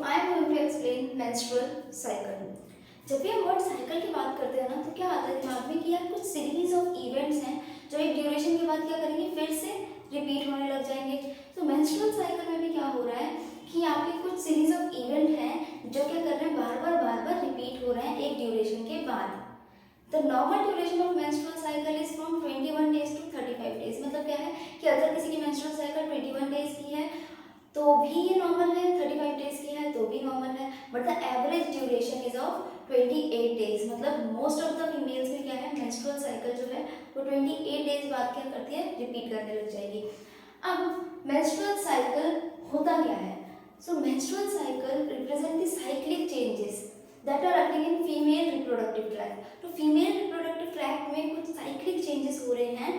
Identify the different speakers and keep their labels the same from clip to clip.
Speaker 1: I am going to explain menstrual cycle. जब भी हम वर्ड साइकिल की बात करते हैं ना तो क्या आता है दिमाग में कि यार कुछ सीरीज ऑफ इवेंट्स हैं जो एक ड्यूरेशन के बाद क्या करेंगे फिर से रिपीट होने लग जाएंगे। तो मेंस्ट्रुअल साइकिल में भी क्या हो रहा है कि आपके कुछ सीरीज ऑफ इवेंट हैं जो क्या कर रहे हैं बार बार रिपीट हो रहे हैं एक ड्यूरेशन के बाद। The normal duration of menstrual cycle is from 21 days to 35 days. मतलब क्या है कि अगर किसी की मेंस्ट्रुअल साइकिल 21 डेज की है तो भी ये नॉर्मल है, 35 डेज की है तो भी नॉर्मल है, but the average duration is of 28 days. मतलब मोस्ट ऑफ द फीमेल्स में क्या है मेंस्ट्रुअल साइकिल जो है वो 28 डेज बाद क्या करती है रिपीट करने लग जाएगी। अब मेंस्ट्रुअल साइकिल होता क्या है? So menstrual cycle represent the cyclic changes that are occurring in female reproductive tract. तो फीमेल रिप्रोडक्टिव ट्रैक्ट में कुछ साइक्लिक चेंजेस हो रहे हैं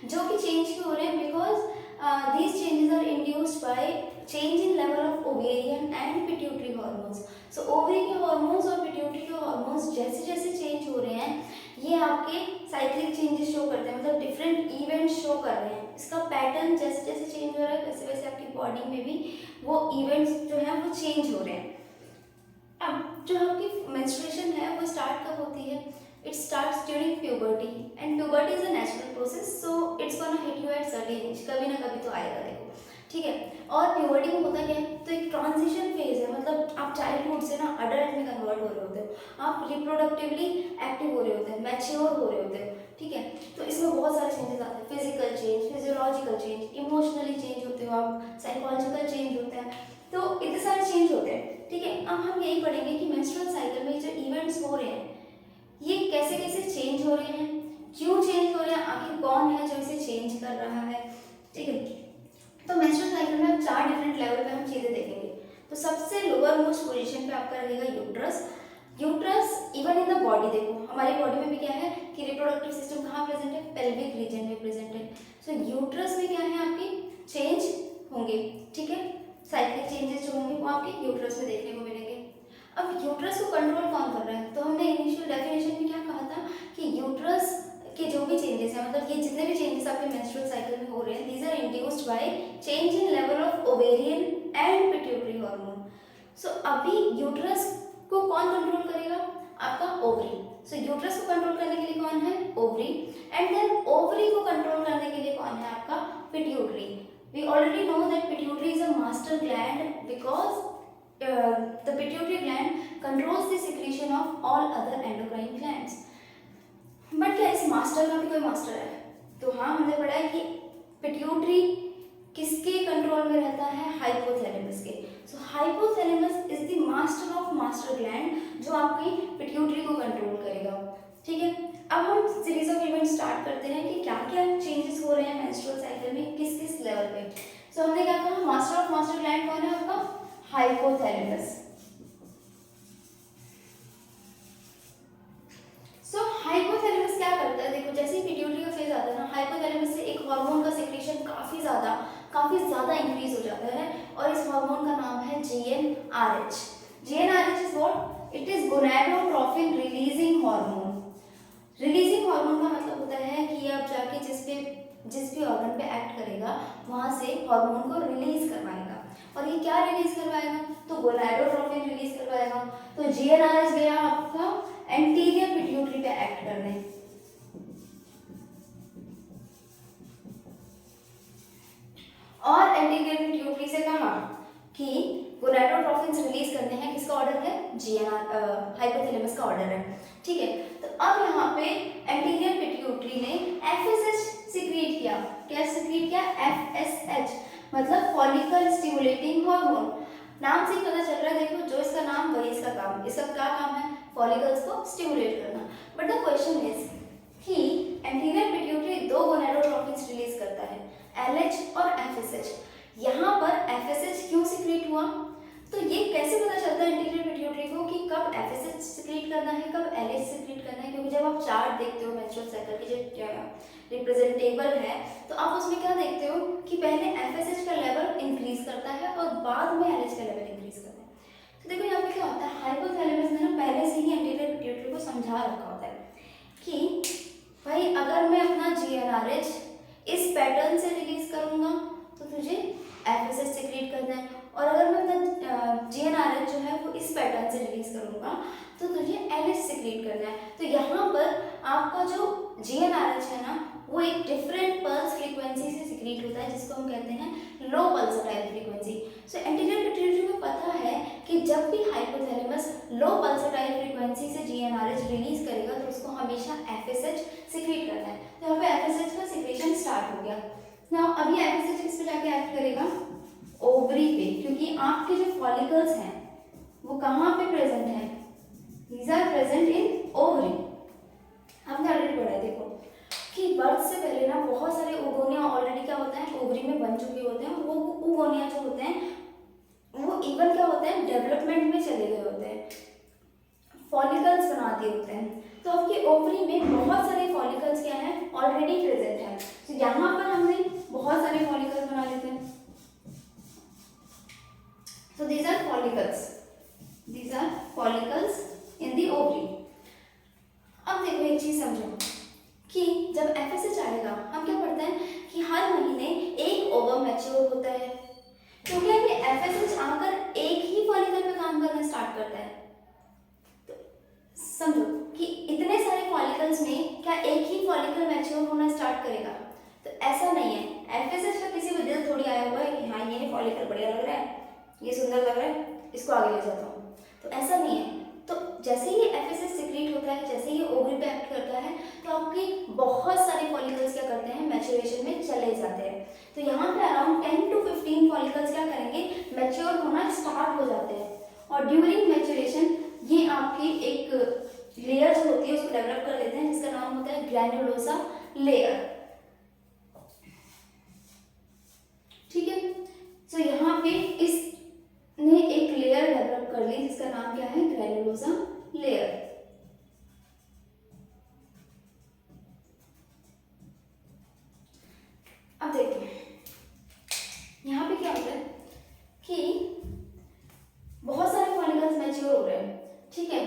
Speaker 1: जो कि चेंज क्यों हो रहे हैं? Because these changes are induced by change in level of ovarian and pituitary hormones. So ovary के hormones और pituitary के hormones जैसे जैसे change हो रहे हैं ये आपके cyclic changes show करते हैं, मतलब different events show कर रहे हैं। इसका pattern जैसे जैसे change हो रहा है वैसे वैसे आपकी body में भी वो events जो है वो change हो रहे हैं। अब जो आपकी menstruation है वो start कब होती है? It starts during puberty and puberty is a natural process, so it's gonna hit you at certain age, कभी ना कभी तो आएगा देखो, ठीक है। और puberty में होता क्या है? तो एक ट्रांजिशन फेज है, मतलब आप चाइल्डहुड से ना अडल्ट में कन्वर्ट हो रहे होते हो, आप रिप्रोडक्टिवली एक्टिव हो रहे होते हैं, मैच्योर हो रहे होते हो, ठीक है। तो इसमें बहुत सारे चेंजेस आते हैं, physical change, physiological change, emotionally change होते हो आप, साइकोलॉजिकल चेंज होता है, तो इतने सारे चेंज होते हैं, ठीक है। अब हम यही पढ़ेंगे कि मेंस्ट्रुअल साइकिल में जो इवेंट्स हो रहे हैं ये कैसे कैसे चेंज हो रहे हैं, क्यों चेंज हो रहे हैं, आखिर कौन है जो इसे चेंज कर रहा है, ठीक है। तो मेंस्ट्रुअल साइकिल में हम 4 डिफरेंट लेवल पे हम चीजें देखेंगे। तो सबसे लोअर मोस्ट पोजीशन पे आपका रहेगा uterus. Uterus even in the body, देखो हमारी बॉडी में भी क्या है कि रिप्रोडक्टिव सिस्टम कहाँ प्रेजेंट है? पेल्विक रीजन में प्रेजेंट है। सो यूट्रस में क्या है आपकी चेंज होंगे, ठीक है। साइक्लिक चेंजेस जो होंगे वो आपके यूट्रस में देखने को मिलेंगे। अब यूट्रस को कंट्रोल कौन कर रहा है? तो हमने इनिशियल डेफिनेशन में क्या कहा था कि यूट्रस के जो भी चेंजेस हैं, मतलब ये जितने भी चेंजेस आपके मेंस्ट्रुअल साइकिल में हो रहे हैं, these are induced by change in level of ovarian and pituitary hormone. So अभी यूट्रस को कौन कंट्रोल करेगा? आपका ओवरी। सो यूट्रस को कंट्रोल करने के लिए कौन है? ओवरी। एंड देन ओवरी को कंट्रोल करने के लिए कौन है? आपका pituitary. We already know that pituitary is a master gland because the pituitary gland controls the secretion of all other endocrine glands. But क्या इस मास्टर का भी कोई मास्टर है? तो हाँ, हमने पढ़ा है कि पिट्यूटरी किसके कंट्रोल में रहता है? हाइपोथैलेमस के। So hypothalamus is the master of master gland जो आपकी पिट्यूटरी को कंट्रोल करेगा, ठीक है। अब हम सीरीज ऑफ इवेंट स्टार्ट करते हैं कि क्या क्या चेंजेस हो रहे हैं मेंस्ट्रुअल साइकिल में किस किस लेवल पे। सो हमने क्या कहा? मास्टर ऑफ मास्टर ग्लैंड कौन है आपका? हाइपोथैलेमस। सो हाइपोथैलेमस क्या करता है? देखो जैसे ही पिट्यूटरी का फेज आता है ना, हाइपोथैलेमस से एक हार्मोन का सिक्रीशन काफी ज्यादा इंक्रीज हो जाता है और इस हार्मोन का नाम है GnRH। GnRH is what? It is gonadotropin releasing hormone. Releasing hormone का मतलब होता है कि आप जाके जिस भी ऑर्गन पे एक्ट करेगा वहां से हार्मोन को रिलीज करवाएगा। और ये क्या रिलीज करवाएगा? तो गोनाडोट्रोपिन रिलीज करवाएगा। तो GnRH गया आपका एंटीरियर पिट्यूटरी पे एक्ट करने, और एंटीरियर पिट्यूटरी से कहा कि गोनाडोट्रोपिन रिलीज करने हैं। किसका ऑर्डर है? हाइपोथैलेमस का ऑर्डर है, ठीक है। तो अब यहाँ पे एंटीरियर पिट्यूटरी ने FSH सिक्रीट किया। क्या सिक्रीट किया? FSH मतलब फॉलिकल स्टिमुलेटिंग हार्मोन। नाम से ही पता चल रहा है, देखो जो इसका नाम वही इसका काम। इसका क्या काम है? फॉलिकल्स को स्टिमुलेट करना। बट द क्वेश्चन इज कि एंटीरियर पिट्यूटरी 2 गोनाडोट्रोपिन रिलीज करता है, LH और FSH। यहाँ पर FSH क्यों सिक्रीट हुआ? तो ये कैसे पता चलता है एंटीरियर पिट्यूटरी को कि कब FSH सिक्रीट करना है, कब LH सिक्रीट करना है? क्योंकि जब आप चार्ट देखते हो मेंस्ट्रुअल साइकिल की जो रिप्रेजेंटेबल है तो आप उसमें क्या देखते हो कि पहले FSH का लेवल इंक्रीज करता है और बाद में LH का लेवल इंक्रीज करता है। तो देखो यहाँ पे क्या होता है, हाइपोथैलेमस ने ना पहले से ही एंटीरियर पिट्यूटरी को समझा रखा होता है कि भाई अगर मैं अपना GnRH इस पैटर्न से रिलीज करूंगा तो तुझे FSH सिक्रीट करना है, और अगर मैं अपना GnRH जो है वो इस पैटर्न से रिलीज करूँगा, तो तुझे LH सिक्रीट करना है। तो यहाँ पर आपका जो GnRH है ना वो एक डिफरेंट पल्स फ्रीक्वेंसी से सिक्रीट होता है, जिसको हम कहते हैं low pulsatile frequency. So anterior pituitary को पता है कि जब भी हाइपोथैलेमस लो पल्सटाइल फ्रीक्वेंसी से GnRH रिलीज करेगा तो उसको हमेशा FSH सिक्रीट करना है। तो यहाँ पे FSH का सिक्रेशन स्टार्ट हो गया। नाउ अभी FSH किस पे जाके एक्ट करेगा? ओवरी पे, क्योंकि आपके जो फॉलिकल्स हैं वो कहाँ पे प्रेजेंट हैं? These are present in ovary। आपने ऑलरेडी पढ़ा है, देखो कि बर्थ से पहले ना बहुत सारे ओगोनिया ऑलरेडी क्या होता है ओवरी में बन चुके होते हैं। वो ओगोनिया जो होते हैं वो इवन क्या होते हैं डेवलपमेंट में चले गए होते हैं, फॉलिकल्स बना दिए होते हैं। तो आपकी ओवरी में बहुत सारे फॉलिकल्स क्या हैं ऑलरेडी प्रेजेंट हैं। तो यहाँ पर हमने बहुत सारे फॉलिकल्स बना लेते हैं। So these are follicles. These are follicles in the ovary। अब देखो एक चीज समझो कि जब FSH आएगा हम क्या पढ़ते हैं कि हर महीने एक ओवम मैच्योर होता है। तो क्या ये FSH आकर एक ही फॉलिकल पे काम करना स्टार्ट करता है? तो समझो कि इतने सारे फॉलिकल्स में क्या एक ही फॉलिकल मैच्योर होना स्टार्ट करेगा? तो ऐसा नहीं है। FSH का किसी को दिल थोड़ी आया हुआ है कि हाँ ये फॉलिकल बढ़िया लग रहा है, ये सुंदर लग रहा है, इसको आगे ले जाता हूँ। तो ऐसा नहीं है। तो जैसे ही FSH सिक्रीट होता है, जैसे ही ओवरी पे एक्ट करता है, तो आपके बहुत सारे फॉलिकल्स क्या करते हैं मैच्योरेशन में चले जाते हैं। तो यहाँ पे अराउंड 10 to 15 फॉलिकल्स क्या करेंगे मैच्योर होना स्टार्ट हो जाते हैं। और ड्यूरिंग मैच्योरेशन ये आपकी एक लेयर जो होती है उसको डेवलप कर लेते हैं, जिसका नाम होता है ग्रैन्युलोसा लेयर। ठीक है। तो यहाँ पे इसने एक लेयर डेवलप कर ली जिसका नाम क्या है ग्रैन्युलोसा लेयर। अब देखिए यहाँ पे क्या होता है कि बहुत सारे फॉलिकल्स मैच्योर हो रहे हैं। ठीक है।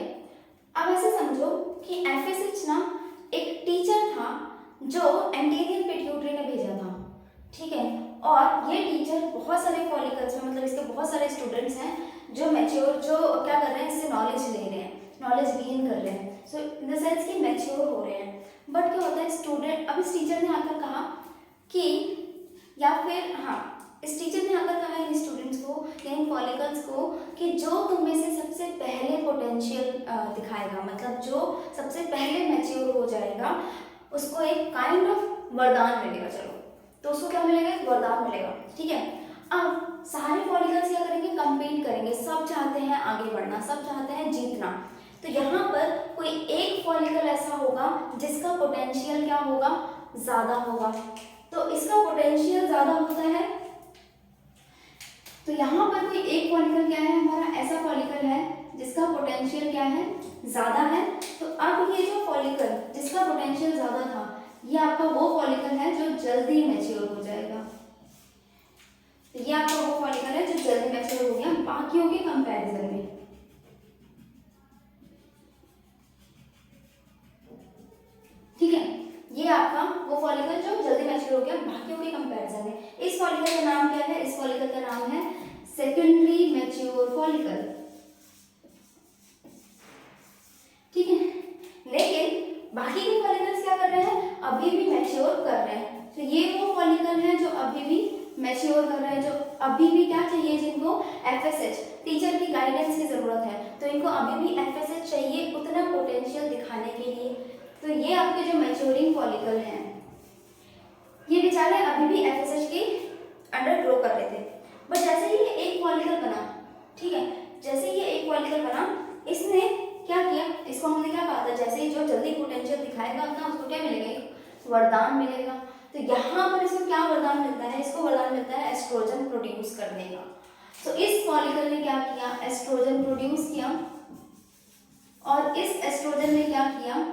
Speaker 1: अब ऐसे समझो कि FSH ना एक टीचर था जो एंटीरियर पिट्यूटरी ने भेजा था। ठीक है। और ये टीचर बहुत सारे फॉलिकल्स में मतलब इसके बहुत सारे स्टूडेंट्स हैं जो मैच्योर जो क्या कर रहे हैं इससे नॉलेज ले रहे हैं, नॉलेज गेन कर रहे हैं। सो इन द सेंस कि मैच्योर हो रहे हैं। बट क्या होता है स्टूडेंट, अब इस टीचर ने आकर कहा कि या फिर हाँ इस टीचर ने आकर कहा इन स्टूडेंट्स को या इन फॉलिकल्स को कि जो तुम में से सबसे पहले पोटेंशियल दिखाएगा, मतलब जो सबसे पहले मैच्योर हो जाएगा उसको एक काइंड ऑफ वरदान मिलेगा। चलो तो उसको क्या मिलेगा? एक वरदान मिलेगा। ठीक है। अब सारे फॉलिकल्स क्या करेंगे कम्पीट करेंगे, सब चाहते हैं आगे बढ़ना, सब चाहते हैं जीतना। तो यहाँ पर कोई एक फॉलिकल ऐसा होगा जिसका पोटेंशियल क्या होगा ज्यादा होगा। तो इसका पोटेंशियल ज्यादा होता है, तो यहाँ पर कोई एक फॉलिकल क्या है हमारा ऐसा फॉलिकल है जिसका पोटेंशियल क्या है ज्यादा है। तो अब ये जो फॉलिकल जिसका पोटेंशियल ज्यादा था ये आपका वो फॉलिकल है जो जल्दी मैच्योर हो जाएगा। तो ये आपका वो फॉलिकल है जो जल्दी मैच्योर हो गया बाकियों के कंपैरिजन में। ठीक है। ये आपका वो फॉलिकल जो जल्दी मैच्योर हो गया बाकियों के कंपैरिजन में। इस फॉलिकल का नाम क्या है? इस फॉलिकल का नाम है सेकेंडरी मैच्योर फॉलिकल। ठीक है। लेकिन बाकी के फॉलिकल्स क्या कर रहे हैं? अभी भी मैच्योर कर रहे हैं। तो ये वो फॉलिकल है जो अभी भी मैच्योर कर रहे हैं, जो अभी भी क्या चाहिए जिनको FSH टीचर की गाइडेंस की जरूरत है। तो इनको अभी भी FSH चाहिए उतना पोटेंशियल दिखाने के लिए। तो ये आपके जो मैच्योरिंग फॉलिकल हैं ये बेचारे अभी भी FSH के अंडर ग्रो कर रहे थे। बट जैसे ही ये एक फॉलिकल बना, ठीक है, जैसे ये एक फॉलिकल बना इसने क्या किया, इसको हमने क्या कहा था जैसे ही जो जल्दी पोटेंशियल दिखाएगा अपना उसको क्या मिलेगा? एक वरदान मिलेगा। तो यहाँ पर इसको क्या वरदान मिलता है? इसको वरदान मिलता है एस्ट्रोजन प्रोड्यूस करने का। तो इस फॉलिकल ने क्या किया? एस्ट्रोजन प्रोड्यूस किया। और इस एस्ट्रोजन ने क्या किया?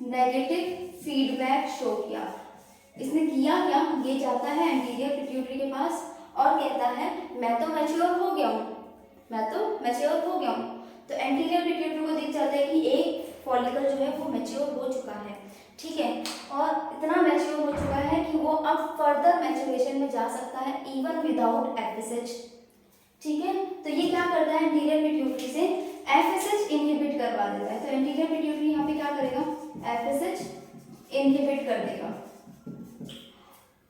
Speaker 1: नेगेटिव फीडबैक शो किया। इसने किया क्या? ये जाता है एंटीरियर पिट्यूटरी के पास और कहता है मैं तो मैच्योर हो गया हूँ, मैं तो मैच्योर हो गया हूँ। तो एंटीरियर पिट्यूटरी को दिख जाता है कि एक फॉलिकल जो है वो मैच्योर हो चुका है। ठीक है। और इतना मैच्योर हो चुका है कि वो अब फर्दर मैच्योरेशन में जा सकता है इवन विदाउट FSH। ठीक है, तो ये क्या करता है एंटीरियर पिट्यूटरी से एफएसएच इनहिबिट करवा देता है। तो एंटीरियर पिट्यूटरी यहाँ पे क्या करेगा, एफएसएच इनहिबिट कर देगा।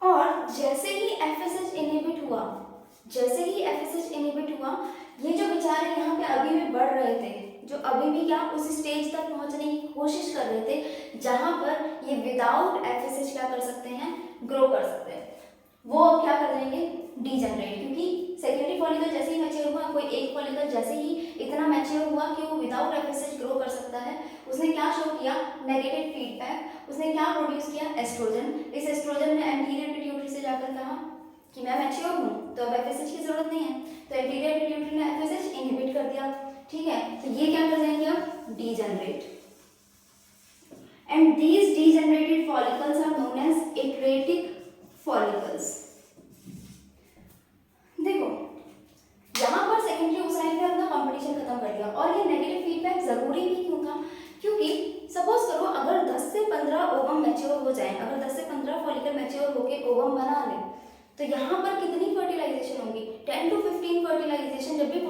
Speaker 1: और जैसे ही एफएसएच इनहिबिट हुआ, जैसे ही एफएसएच इनहिबिट हुआ, ये जो बेचारे यहाँ पे अभी भी बढ़ रहे थे, जो अभी भी क्या उस स्टेज तक पहुंचने की कोशिश कर रहे थे जहां पर ये विदाउट एफएसएच क्या कर सकते हैं, ग्रो कर सकते हैं, वो अब क्या कर देंगे, डीजनरेट। क्योंकि सेकेंडरी फॉलिकल जैसे ही मैच्योर हुआ, कोई एक फॉलिकल जैसे ही इतना मैच्योर हुआ कि वो विदाउट एफएसएच ग्रो कर सकता है, उसने क्या शो किया, नेगेटिव फीडबैक। उसने क्या प्रोड्यूस किया, एस्ट्रोजन। इस एस्ट्रोजन ने एंटीरियर पिट्यूटरी से जाकर कहा कि मैं मैच्योर हूँ, तो अब एफएसएच की जरूरत नहीं है, तो एंटीरियर पिट्यूटरी ने एफएसएच इनहिबिट कर दिया। ठीक है, तो ये क्या कर जाएंगे अब, degenerate. And these degenerated follicles are known as atretic follicles. देखो यहाँ पर सेकेंडरी ओसाइल ने अपना कंपटीशन खत्म कर दिया। और ये नेगेटिव फीडबैक जरूरी भी क्यों था, क्योंकि सपोज करो अगर 10 से 15 ओवम मैच्योर हो जाए, अगर 10 से 15 फॉलिकल मैच्योर होके ओवम बना ले, तो यहाँ पर कितनी फर्टिलाइजेशन होगी, 10 to 15 फर्टिलाइजेशन जब भी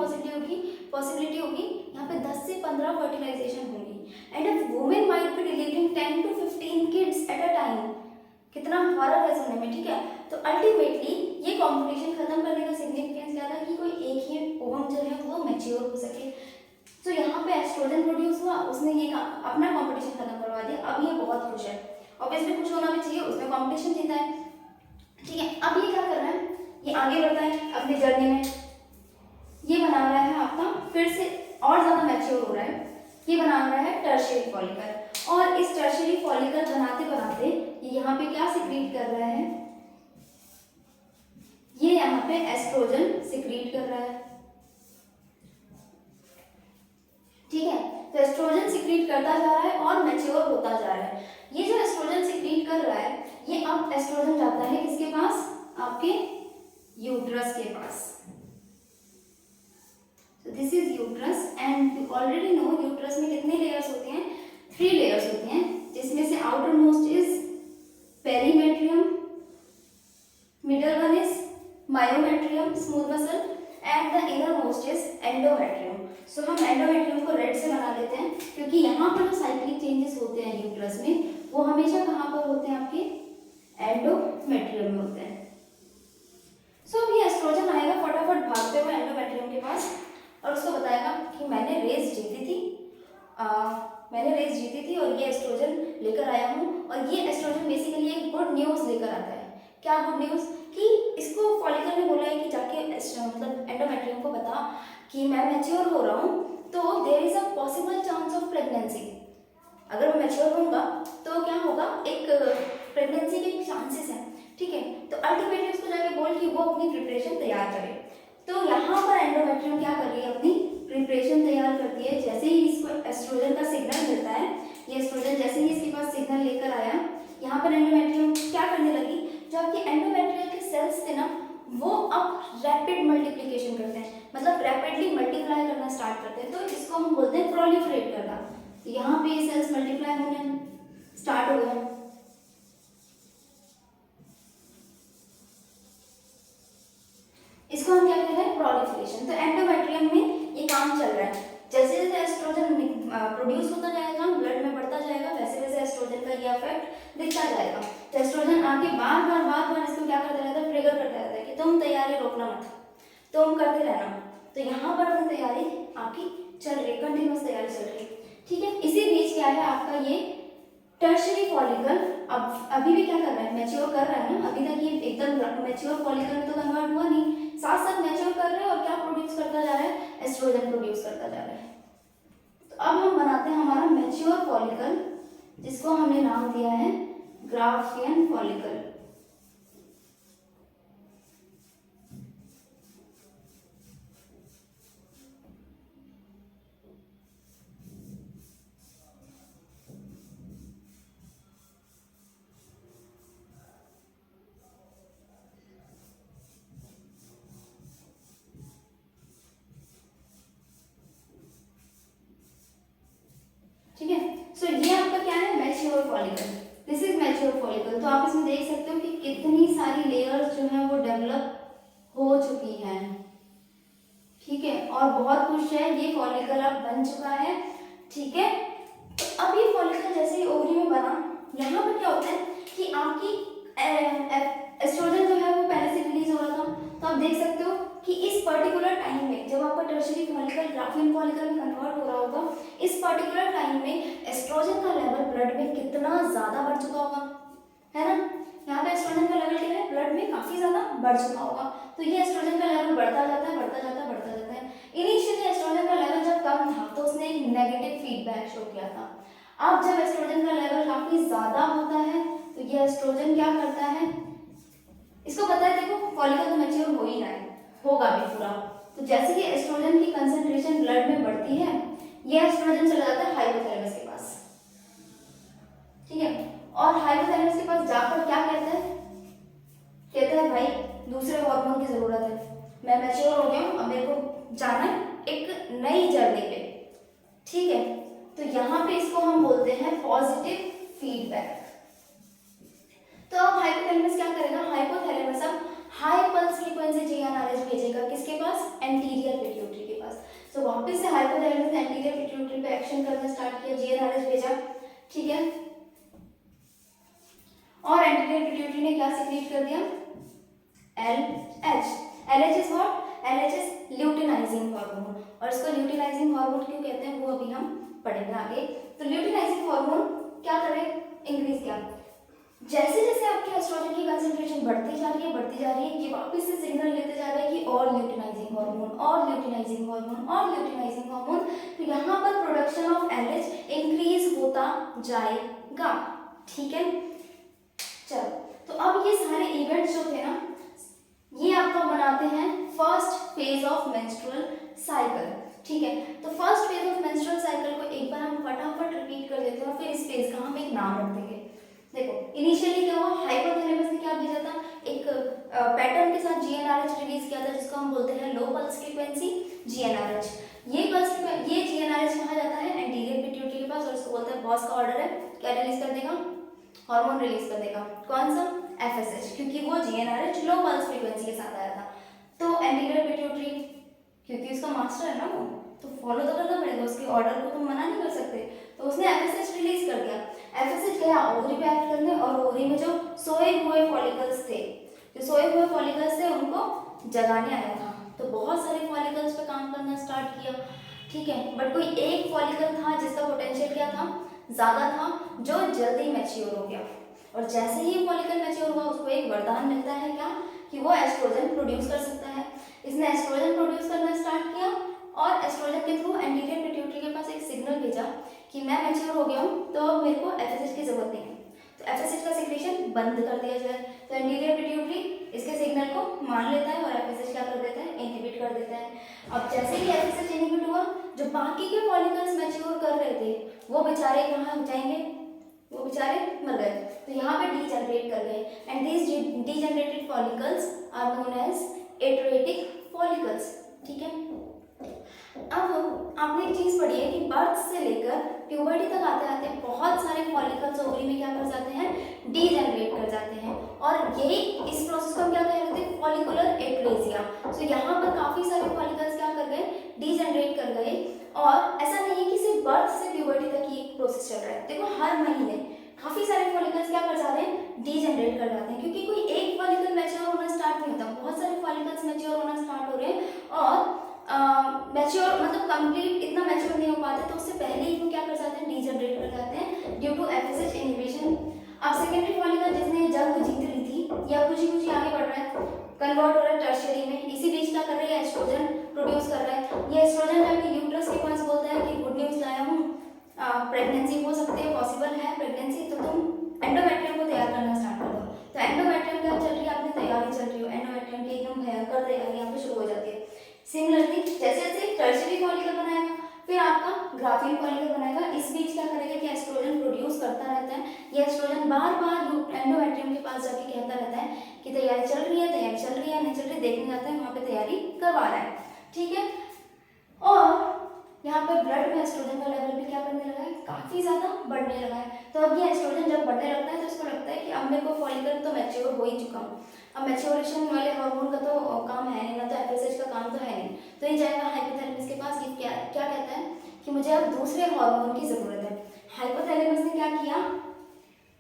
Speaker 1: पॉसिबिलिटी होगी, यहाँ पे 10 से 15 फर्टिलाइजेशन होगी। And a women might be delivering 10 to 15 kids at a time. कितना फर्क है सुनने में, ठीक है। तो अल्टीमेटली ये कॉम्पिटिशन खत्म करने का सिग्निफिकेंस क्या था कि कोई एक ही ओवम जो है वो मैच्योर हो सके। तो यहाँ पे एस्ट्रोजन प्रोड्यूस हुआ, उसने ये अपना कॉम्पिटिशन खत्म करवा दिया। अब ये बहुत खुश है, ऑब्वियसली खुश होना भी चाहिए, उसने कॉम्पिटिशन जीता है। ठीक है, अब ये क्या कर रहा है, ये आगे बढ़ता है अपनी जर्नी में, ये बना रहा है आपका फिर से और ज्यादा मैच्योर हो रहा है, ये बना रहा है टर्शियरी फॉलिकल। और इस टर्शियरी फॉलिकल बनाते बनाते ये यहाँ पे क्या सिक्रीट कर रहा है, ये यहाँ पे एस्ट्रोजन सिक्रीट कर रहा है। ठीक है, तो एस्ट्रोजन सिक्रीट करता जा रहा है और मैच्योर होता जा रहा है। ये जो एस्ट्रोजन सिक्रीट कर रहा है, ये अब एस्ट्रोजन जाता है किसके पास, आपके यूट्रस के पास। So this is uterus and you already know uterus में कितने लेयर्स होते हैं, 3 लेयर्स होते हैं, जिसमें से outermost is perimetrium, middle one is myometrium smooth muscle and the innermost is endometrium. So हम एंडोमेट्रियम को रेड से बना लेते हैं, क्योंकि यहाँ पर जो साइक्लिक चेंजेस होते हैं यूट्रस में, वो हमेशा कहाँ पर होते हैं, आपके एंडोमेट्रियम में होते हैं। सो अभी एस्ट्रोजन आएगा फटाफट भागते हुए एंडोमेट्रियम के पास और उसको बताएगा कि मैंने रेस जीती थी और ये एस्ट्रोजन लेकर आया हूँ। और ये एस्ट्रोजन बेसिकली एक गुड न्यूज़ लेकर आता है। क्या गुड न्यूज़, कि इसको फॉलिकल ने बोला है कि जाके मतलब एंडोमेट्रियम को बता कि मैं मैच्योर हो रहा हूँ, तो there is a possible chance of pregnancy. अगर मैं मैच्योर होऊंगा तो क्या होगा, एक प्रेगनेंसी के चांसेस हैं। ठीक है, तो अल्टीमेटली उसको जाके बोल कि वो अपनी प्रिपरेशन तैयार करे। तो यहाँ पर एंडोमेट्रियम क्या कर रही है, अपनी प्रिपरेशन तैयार करती है। जैसे ही इसको एस्ट्रोजन का सिग्नल मिलता है, ये एस्ट्रोजन जैसे ही इसके पास सिग्नल लेकर आया, यहाँ पर एंडोमेट्रियम क्या करने लगी, जो आपके एंडोमेट्रियम के सेल्स थे ना, वो अब रैपिड मल्टीप्लिकेशन करते हैं, मतलब रैपिडली मल्टीप्लाई करना स्टार्ट करते हैं। तो इसको हम बोलते हैं प्रोलिफरेट करना। यहाँ पे ये सेल्स मल्टीप्लाई होने स्टार्ट हो गए। इसको हम क्या कहते हैं, प्रोलिफरेशन। तो एंडोमेट्रियम में ये काम चल रहा है। जैसे जैसे एस्ट्रोजन प्रोड्यूस होता जाएगा, ब्लड में बढ़ता जाएगा, वैसे वैसे एस्ट्रोजन का ये इफेक्ट दिखता जाएगा। तो एस्ट्रोजन आके बार बार इसको क्या करता रहता है, ट्रिगर करता रहता है कि तुम तैयारी रोकना मत, तुम करते रहना। तो यहाँ पर अपनी तैयारी आपकी चल रही, कंटिन्यूस तैयारी चल रही। ठीक है, इसी बीच क्या है आपका ये टर्शियरी फॉलिकल अब अभी भी क्या कर रहा है, मैच्योर कर रहा है ना। अभी तक ये एकदम मैच्योर फॉलिकल में तो कन्वर्ट हुआ नहीं, साथ साथ मैच्योर कर रहा है और क्या प्रोड्यूस करता जा रहा है, एस्ट्रोजन प्रोड्यूस करता जा रहा है। तो अब हम बनाते हैं हमारा मैच्योर फॉलिकल, जिसको हमने नाम दिया है ग्राफियन फॉलिकल। ठीक है, सो ये आपका क्या है, mature follicle. This is mature follicle. तो आप इसमें देख सकते हो कि कितनी सारी लेयर्स जो है वो डेवलप हो चुकी हैं। और बहुत खुश है, ये फॉलिकल अब बन चुका है, ठीक है। तो अब ये फॉलिकल जैसे ही ओवरी में बना, यहाँ पर क्या होता है कि आपकी एस्ट्रोजन जो है वो पहले से रिलीज हो रहा था। तो आप देख सकते हो कि इस पर्टिकुलर टाइम में जब आपका टर्शियरी फॉलिकल ग्राफिन फॉलिकल में कन्वर्ट हो रहा होगा, इस पर्टिकुलर टाइम में एस्ट्रोजन का लेवल ब्लड में कितना ज़्यादा बढ़ चुका होगा, है ना। यहाँ पे एस्ट्रोजन का लेवल क्या है, ब्लड में काफ़ी ज़्यादा बढ़ चुका होगा। तो ये एस्ट्रोजन का लेवल बढ़ता जाता है, बढ़ता जाता है, बढ़ता जाता है। इनिशियली एस्ट्रोजन का लेवल जब कम था तो उसने एक नेगेटिव फीडबैक शो किया था। अब जब एस्ट्रोजन का लेवल काफ़ी ज़्यादा होता है तो ये एस्ट्रोजन क्या करता है, इसको पता है, देखो फॉलिकल तो मैच्योर हो ही रहा है, होगा भी पूरा। तो जैसे ही एस्ट्रोजन की कंसंट्रेशन ब्लड में बढ़ती है, ये एस्ट्रोजन चला जाता है हाइपोथैलेमस के पास, ठीक है। और हाइपोथैलेमस के पास जाकर क्या कहता है भाई दूसरे हार्मोन की जरूरत है, मैं मैच्योर हो गया हूँ, अब मेरे को जाना है एक नई जर्नी पे, ठीक है। तो यहाँ पे इसको हम बोलते हैं पॉजिटिव फीडबैक। तो अब हाइपोथैलेमस क्या करेगा, हाइपोथैलेमस अब हाई पल्स फ्रीक्वेंसी जीएनआरएच भेजेगा किसके पास, एंटीरियर पिट्यूटरी के पास। तो वापस से हाइपोथैलेमस ने एंटीरियर पिट्यूटरी पे एक्शन करना स्टार्ट किया, जीएनआरएच भेजा, ठीक है। और एंटीरियर पिट्यूटरी ने क्या सीक्रेट कर दिया, LH। LH is what, LH is luteinizing hormone. और इसको ल्यूटिनाइजिंग हार्मोन क्यों कहते हैं वो अभी हम पढ़ेंगे आगे। तो ल्यूटिनाइजिंग हार्मोन क्या करे, इंक्रीज किया। जैसे जैसे आपके एस्ट्रोजन की कंसंट्रेशन बढ़ती जा रही है, बढ़ती जा रही है, ये वापस से सिग्नल लेते जा रहा है कि और ल्यूटिनाइजिंग हार्मोन, और ल्यूटिनाइजिंग हार्मोन, और ल्यूटिनाइजिंग हार्मोन। तो यहाँ पर प्रोडक्शन ऑफ LH इंक्रीज होता जाएगा, ठीक है। चलो, तो अब ये सारे इवेंट्स जो थे ना, ये आपका बनाते हैं first phase of menstrual cycle, ठीक है। तो first phase of menstrual cycle को एक बार हम फटाफट रिपीट कर देते हैं और फिर इस फेज का हम एक नाम रख देंगे। देखो इनिशियली क्या हुआ, हाइपोथैलेमस ने क्या भेजा था, एक पैटर्न के साथ जीएनआरएच रिलीज किया था जिसको हम बोलते हैं लो पल्स फ्रीक्वेंसी जीएनआरएच। ये जीएनआरएच कहाँ जाता है, एंटीरियर पिट्यूटरी के पास, और इसको बोलते हैं बॉस का ऑर्डर है, क्या रिलीज कर देगा, हार्मोन रिलीज कर देगा, कौन सा, FSH, क्योंकि वो जीएनआरएच लो पल्स फ्रीक्वेंसी के साथ आया था। तो एंटीरियर पिट्यूटरी क्योंकि उसका मास्टर है ना वो, तो फॉलो तो करना पड़ेगा, उसके ऑर्डर को तुम मना नहीं कर सकते। तो उसने FSH रिलीज कर दिया। FSH गया ओवरी पे एक्ट करने, और ओवरी में जो सोए हुए फॉलिकल्स थे, उनको जगाने आया था। तो बहुत सारे फॉलिकल्स पे काम करना स्टार्ट किया, ठीक है। बट कोई एक फॉलिकल था जिसका पोटेंशियल क्या था, ज़्यादा था, जो जल्दी मैच्योर हो गया। और जैसे ही फॉलिकल मैच्योर हुआ उसको एक वरदान मिलता है, क्या, कि वो एस्ट्रोजन प्रोड्यूस कर सकता है। इसने एस्ट्रोजन प्रोड्यूस करना स्टार्ट किया और एस्ट्रोजन के थ्रू एंटीरियर पिट्यूटरी के पास एक सिग्नल भेजा कि मैं मैच्योर हो गया हूँ, तो अब मेरे को FSH की जरूरत नहीं है, तो FSH का सिक्रेशन बंद कर दिया जाए। तो एंटीरियर पिट्यूटरी इसके सिग्नल को मान लेता है और FSH क्या कर देता है, इनहिबिट कर देता है। अब जैसे ही FSH इनहिबिट हुआ, जो बाकी के फॉलिकल्स मैच्योर कर रहे थे वो बेचारे कहाँ जाएंगे, वो बेचारे मर गए। तो यहाँ पे डीजनरेट कर गए, and these degenerated follicles are known as atretic follicles, ठीक है। अब आपने एक चीज पढ़ी है कि बर्थ से लेकर प्यूबर्टी तक आते आते बहुत सारे फॉलिकल्स ओवरी में क्या कर जाते हैं, डीजनरेट कर जाते हैं, और यही इस प्रोसेस को हम क्या कह रहे थे, फॉलिकुलर एप्लेजिया। तो यहाँ पर काफी सारे फॉलिकल्स क्या कर गए, डीजनरेट कर गए। और ऐसा नहीं है कि सिर्फ बर्थ से प्यूबर्टी तक ही एक प्रोसेस चल रहा है, देखो हर महीने काफी सारे फॉलिकल्स क्या कर जाते हैं, डीजनरेट कर जाते हैं, क्योंकि कोई एक फॉलिकल मैच्योर होना स्टार्ट नहीं होता, बहुत सारे फॉलिकल्स मैच्योर होना स्टार्ट हो रहे हैं, और मैच्योर मतलब कंप्लीट इतना मैच्योर नहीं हो पाते, तो उससे पहले ही वो क्या कर जाते हैं, डीजनरेट कर जाते हैं ड्यू टू FSH इनहिबिशन। अब सेकेंडरी फॉलिकल जिसने जंग जीत ली थी या कुछ ही आगे बढ़ रहा है, कन्वर्ट हो रहा है टर्शियरी में, इसी बीच क्या कर रही है, एस्ट्रोजन प्रोड्यूस कर रहा है। ये एस्ट्रोजन जाके यूट्रस के पास बोलता है कि गुड न्यूज लाया हूँ, प्रेगनेंसी हो सकती है, पॉसिबल है प्रेगनेंसी, तो तुम एंडोमेट्रियम को तैयार करना स्टार्ट कर दो। तो एंडोमेट्रियम क्या चल रही है, आपने तैयारी चल रही हो, एंडोमेट्रियम की एकदम भयंकर तैयारी यहाँ पे शुरू हो जाती है। सिमिलरली जैसे जैसे टर्शियरी फॉलिकल बनाएगा, फिर आपका ग्राफिन फॉलिकल बनाएगा, इस बीच क्या करेगा कि एस्ट्रोजन प्रोड्यूस करता रहता है। ये एस्ट्रोजन बार बार एंडोमेट्रियम के पास जाके कहता रहता है कि तैयारी चल रही है, तैयारी चल रही है, नहीं चल रही, देखने जाता है, वहाँ पे तैयारी करवा रहा है, ठीक है। और यहाँ पे ब्लड में एस्ट्रोजन का लेवल भी क्या करने लगा है, काफी ज्यादा बढ़ने लगा है। तो अब ये एस्ट्रोजन जब बढ़ने लगता है तो इसको लगता है कि अब मेरे को फॉलिकल तो मैच्योर हो ही चुका हूँ, अब मैच्योरेशन वाले हार्मोन का तो काम है नहीं, ना तो FSH का काम तो है नहीं, तो ये जाएगा हाइपोथैलेमस मुझे अब दूसरे हार्मोन की ज़रूरत है। हाइपोथैलेमस ने क्या किया,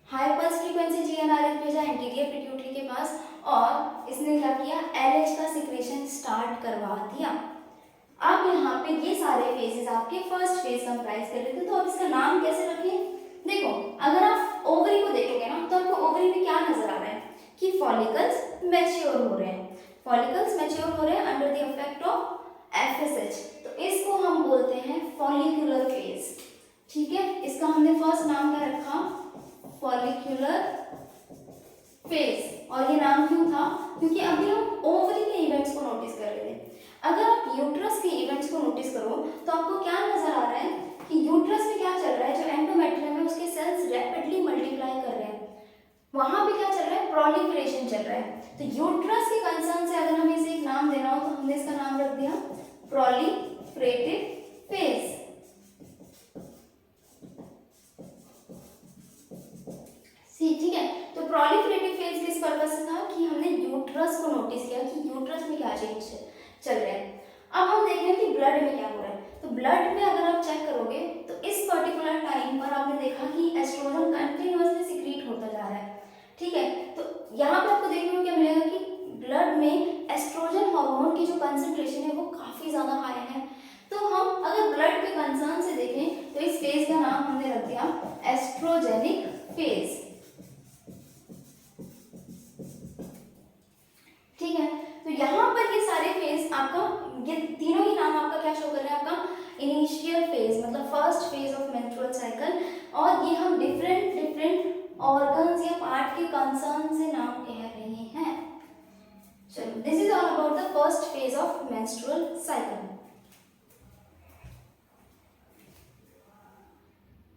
Speaker 1: हाई पल्स फ्रीक्वेंसी जीएनआरएच भेजा एंटीरियर पिट्यूटरी के पास और इसने क्या किया, एलएच का सिक्रेशन स्टार्ट करवा दिया। अब यहाँ पे ये सारे फेजेस आपके फर्स्ट फेज कंप्राइज कर लेते हैं। तो अब इसका नाम कैसे रखें, देखो अगर आप ओवरी को देखोगे ना तो आपको ओवरी में क्या नजर आ रहा है कि फॉलिकल्स मैच्योर हो रहे हैं, फॉलिकल्स मैच्योर हो रहे हैं under the effect of FSH. तो इसको हम बोलते हैं फॉलिक्यूलर फेज। ठीक है, इसका हमने फर्स्ट नाम क्या रखा, फॉलिक्यूलर फेज। और ये नाम क्यों था, क्योंकि अभी हम ओवरी के इवेंट्स को नोटिस कर रहे थे। अगर आप यूट्रस के इवेंट्स को नोटिस करो तो आपको क्या नजर आ रहा है कि यूट्रस में क्या चल रहा है, जो एंडोमेट्रियम है उसके सेल्स रैपिडली मल्टीप्लाई कर रहे हैं, वहां पे क्या चल रहा है, प्रोलिफरेशन चल रहा है। तो यूट्रस के कंसर्न से अगर हमें इसे एक नाम देना हो तो हमने इसका नाम रख दिया प्रोलिफरेटिव फेज। ठीक है, तो प्रोलिफरेटिव फेज किस पर्पस से था कि हमने यूट्रस को नोटिस किया कि यूट्रस में क्या चेंज चल रहा है। अब हम देख रहे हैं कि ब्लड में क्या हो रहा है। तो ब्लड में अगर आप चेक करोगे तो इस पर्टिकुलर टाइम पर आपने देखा कि एस्ट्रोजन कंटिन्यूअसली सिक्रीट होता जा रहा है। ठीक है, तो यहाँ पे आपको देखने को क्या मिलेगा कि ब्लड में एस्ट्रोजन हार्मोन की जो कंसंट्रेशन है वो काफी ज्यादा हाई है। तो हम अगर ब्लड के कंसर्न से देखें तो इस फेज का नाम हमने रख दिया एस्ट्रोजेनिक फेज। ठीक है, तो यहाँ पर ये सारे फेज आपका, ये तीनों ही नाम आपका क्या शो कर रहे हैं, आपका इनिशियल फेज मतलब first phase of menstrual cycle. और ये हम डिफरेंट ऑर्गन्स या पार्ट के कंसर्न से नाम कह रहे हैं। चलो, this is all about the first phase of menstrual cycle.